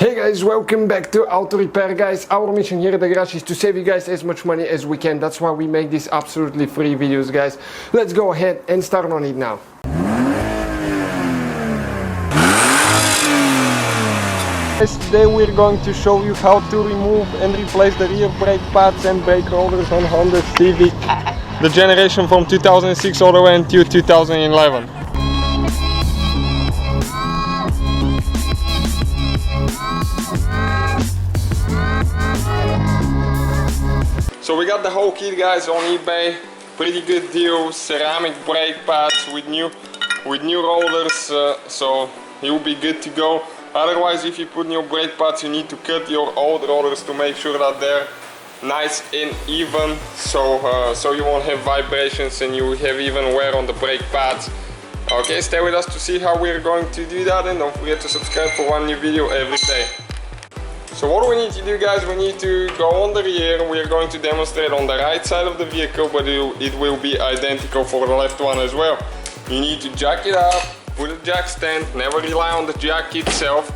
Hey guys, welcome back to Auto Repair guys. Our mission here at the garage is to save you guys as much money as we can. That's why we make these absolutely free videos guys. Let's go ahead and start on it now. Today we're going to show you how to remove and replace the rear brake pads and brake rollers on Honda Civic, the generation from 2006 all the way until 2011. So we got the whole kit guys on eBay, pretty good deal, ceramic brake pads with new rollers, so you'll be good to go. Otherwise, if you put new brake pads, you need to cut your old rollers to make sure that they're nice and even, so you won't have vibrations and you have even wear on the brake pads. Okay, stay with us to see how we're going to do that, and don't forget to subscribe for one new video every day. So what we need to do guys, we need to go on the rear. We're going to demonstrate on the right side of the vehicle, but it will be identical for the left one as well. You need to jack it up, put a jack stand, never rely on the jack itself.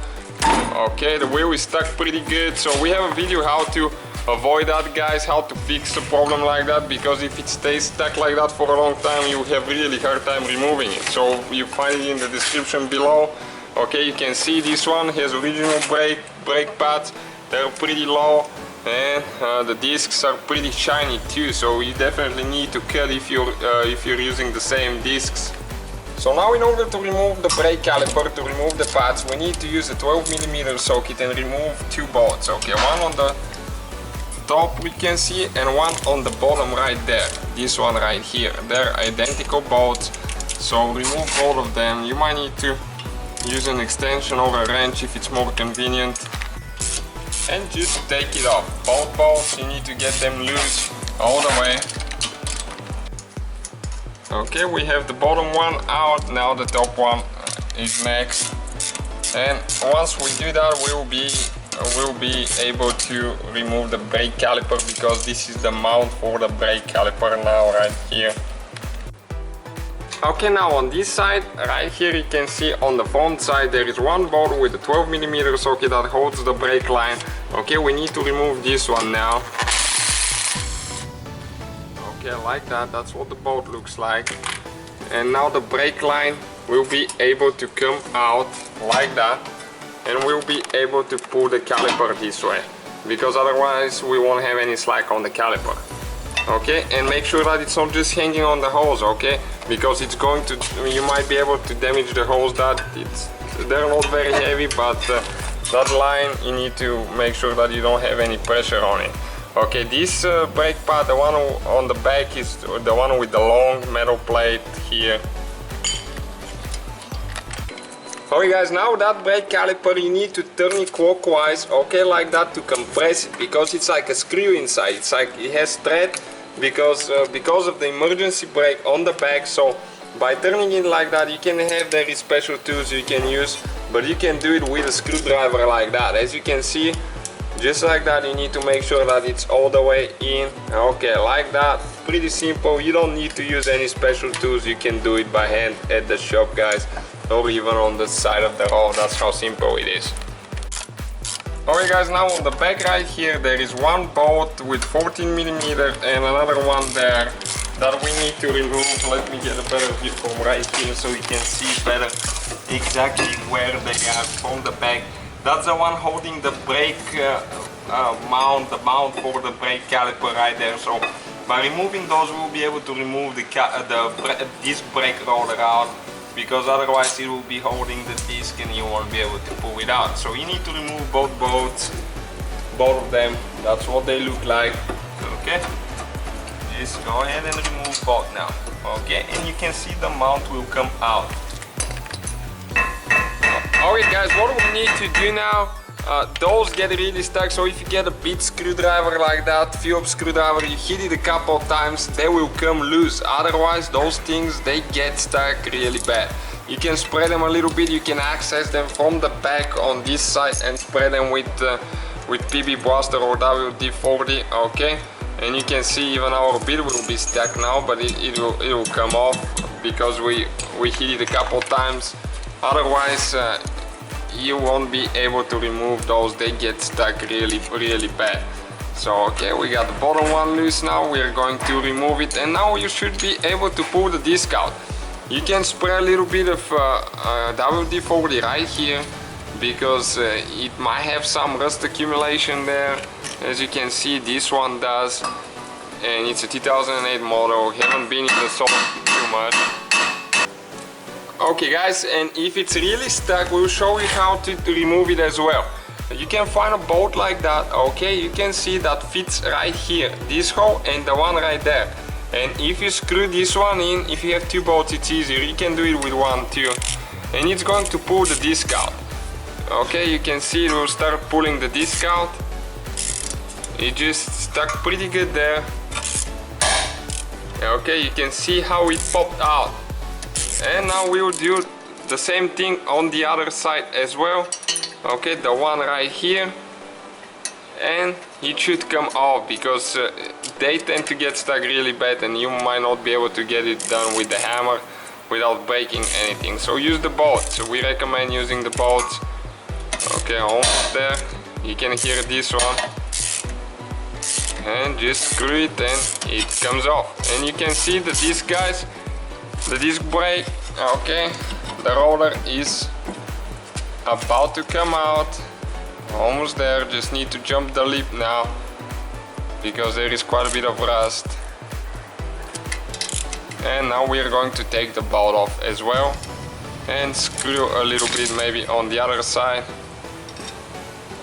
Okay, the wheel is stuck pretty good, so we have a video how to avoid that guys, how to fix a problem like that, because if it stays stuck like that for a long time, you have really hard time removing it. So you find it in the description below. Okay, you can see this one has original brake pads. They're pretty low, and the discs are pretty shiny too, so you definitely need to cut if you're using the same discs. So now in order to remove the brake caliper, to remove the pads, we need to use a 12mm socket and remove two bolts. Okay, one on the top we can see and one on the bottom right there. This one right here. They're identical bolts, so remove all of them. You might need to use an extension or a wrench if it's more convenient, and just take it off. Both bolts, you need to get them loose all the way. Okay, we have the bottom one out, now the top one is next, and once we do that we'll be able to remove the brake caliper, because this is the mount for the brake caliper now right here. Okay, now on this side, right here you can see on the front side there is one bolt with a 12mm socket that holds the brake line. Okay, we need to remove this one now. Okay, like that, that's what the bolt looks like. And now the brake line will be able to come out like that, and we'll be able to pull the caliper this way, because otherwise we won't have any slack on the caliper. Okay, and make sure that it's not just hanging on the hose, okay, because it's going to, you might be able to damage the hose. They're not very heavy, but that line, you need to make sure that you don't have any pressure on it. Okay, this brake pad, the one on the back, is the one with the long metal plate here. Alright guys, now that brake caliper, you need to turn it clockwise, okay, like that, to compress it, because it's like a screw inside. It's like it has thread because of the emergency brake on the back. So by turning it like that, you can have very special tools you can use, but you can do it with a screwdriver like that. As you can see, just like that, you need to make sure that it's all the way in. Okay, like that, pretty simple. You don't need to use any special tools. You can do it by hand at the shop guys, or even on the side of the road. That's how simple it is. Alright guys, now on the back right here there is one bolt with 14mm and another one there that we need to remove. Let me get a better view from right here so you can see better exactly where they are from the back. That's the one holding the brake mount, the mount for the brake caliper right there. So by removing those, we'll be able to remove this brake roller out, because otherwise it will be holding the disc and you won't be able to pull it out. So you need to remove both bolts, both of them. That's what they look like. Okay, just go ahead and remove both now. Okay, and you can see the mount will come out. Alright guys, what we need to do now, those get really stuck, so if you get a big screwdriver like that, Phillips screwdriver, you hit it a couple of times, they will come loose. Otherwise those things, they get stuck really bad. You can spread them a little bit, you can access them from the back on this side and spread them with PB Blaster or WD-40, okay? And you can see even our bit will be stuck now, but it will come off because we hit it a couple times. Otherwise you won't be able to remove those. They get stuck really bad. So okay, we got the bottom one loose now. We're going to remove it, and now you should be able to pull the disc out. You can spray a little bit of WD-40 right here, because it might have some rust accumulation there. As you can see, this one does, and it's a 2008 model. Haven't been in the salt too much. Okay guys, and if it's really stuck, we'll show you how to remove it as well. You can find a bolt like that. Okay, you can see that fits right here, this hole and the one right there. And if you screw this one in, if you have two bolts, it's easier. You can do it with one too, and it's going to pull the disc out. Okay, you can see it will start pulling the disc out. It just stuck pretty good there. Okay, you can see how it popped out. And now we'll do the same thing on the other side as well. Okay, the one right here, and it should come off, because they tend to get stuck really bad, and you might not be able to get it done with the hammer without breaking anything. So use the bolts. We recommend using the bolts. Okay, almost there. You can hear this one, and just screw it and it comes off. And you can see the disc, guys, the disc brake. Okay, the rotor is about to come out, almost there. Just need to jump the lip now, because there is quite a bit of rust. And now we are going to take the bolt off as well, and screw a little bit maybe on the other side,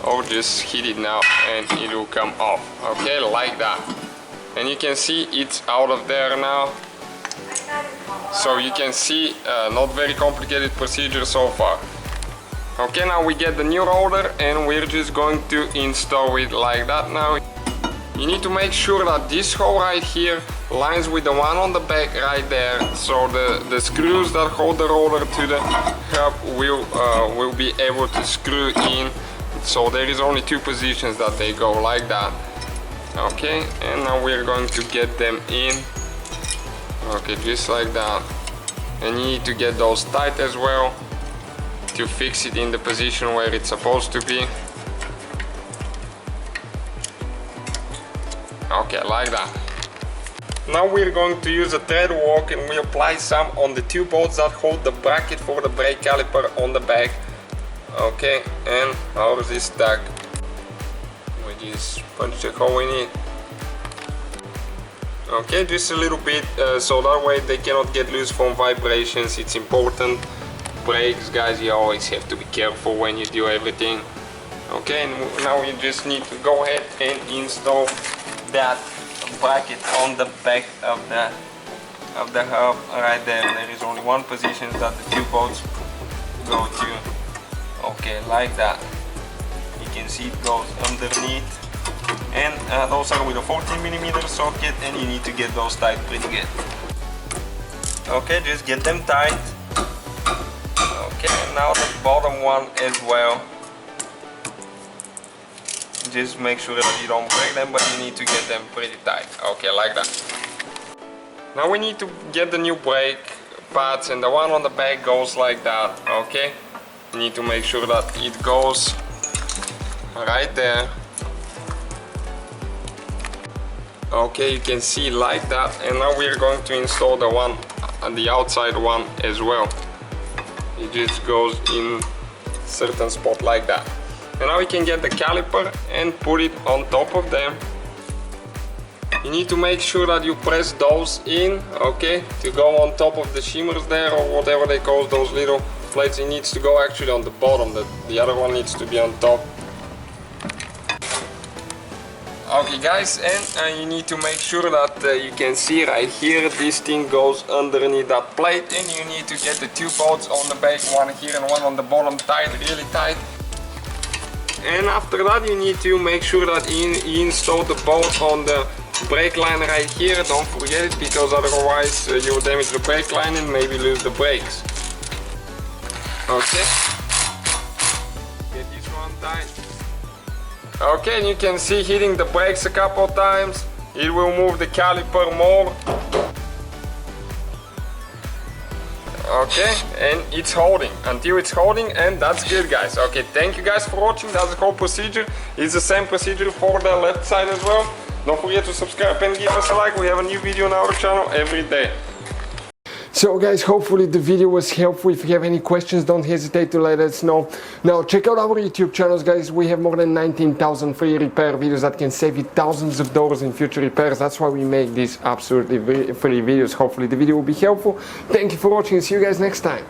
or just hit it now and it will come off. Okay, like that. And you can see it's out of there now. So you can see not very complicated procedure so far. Okay, now we get the new rotor, and we're just going to install it like that now. You need to make sure that this hole right here lines with the one on the back right there, so the screws that hold the rotor to the hub will be able to screw in. So there is only two positions that they go, like that. Okay, and now we're going to get them in. Okay, just like that. And you need to get those tight as well to fix it in the position where it's supposed to be. Okay, like that. Now we're going to use a thread walk, and we apply some on the two bolts that hold the bracket for the brake caliper on the back. Okay, and ours is stuck. We just punch the hole in it. Okay, just a little bit, so that way they cannot get loose from vibrations. It's important. Brakes, guys, you always have to be careful when you do everything. Okay, and now you just need to go ahead and install that bracket on the back of the hub right there. There is only one position that the two bolts go to. Okay, like that. You can see it goes underneath, and those are with a 14mm socket, and you need to get those tight pretty good. Okay, just get them tight. Okay, and now the bottom one as well. Just make sure that you don't break them, but you need to get them pretty tight. Okay, like that. Now we need to get the new brake pads, and the one on the back goes like that. Okay, you need to make sure that it goes right there. Okay, you can see like that. And now we're going to install the one on the outside one as well. It just goes in certain spot like that. And now we can get the caliper and put it on top of them. You need to make sure that you press those in, okay, to go on top of the shimmers there, or whatever they call those little plates. It needs to go actually on the bottom, the other one needs to be on top. Okay guys, and you need to make sure that you can see right here, this thing goes underneath that plate, and you need to get the two bolts on the back, one here and one on the bottom, tight, really tight. And after that you need to make sure that you install the bolt on the brake line right here. Don't forget it, because otherwise you will damage the brake line and maybe lose the brakes. Okay, get this one tight. Okay, and you can see hitting the brakes a couple times, it will move the caliper more. Okay, and it's holding until it's holding, and that's good, guys. Okay, thank you guys for watching. That's the whole procedure. It's the same procedure for the left side as well. Don't forget to subscribe and give us a like. We have a new video on our channel every day. So guys, hopefully the video was helpful. If you have any questions, don't hesitate to let us know. Now check out our YouTube channels, guys. We have more than 19,000 free repair videos that can save you thousands of dollars in future repairs. That's why we make these absolutely free videos. Hopefully the video will be helpful. Thank you for watching. See you guys next time.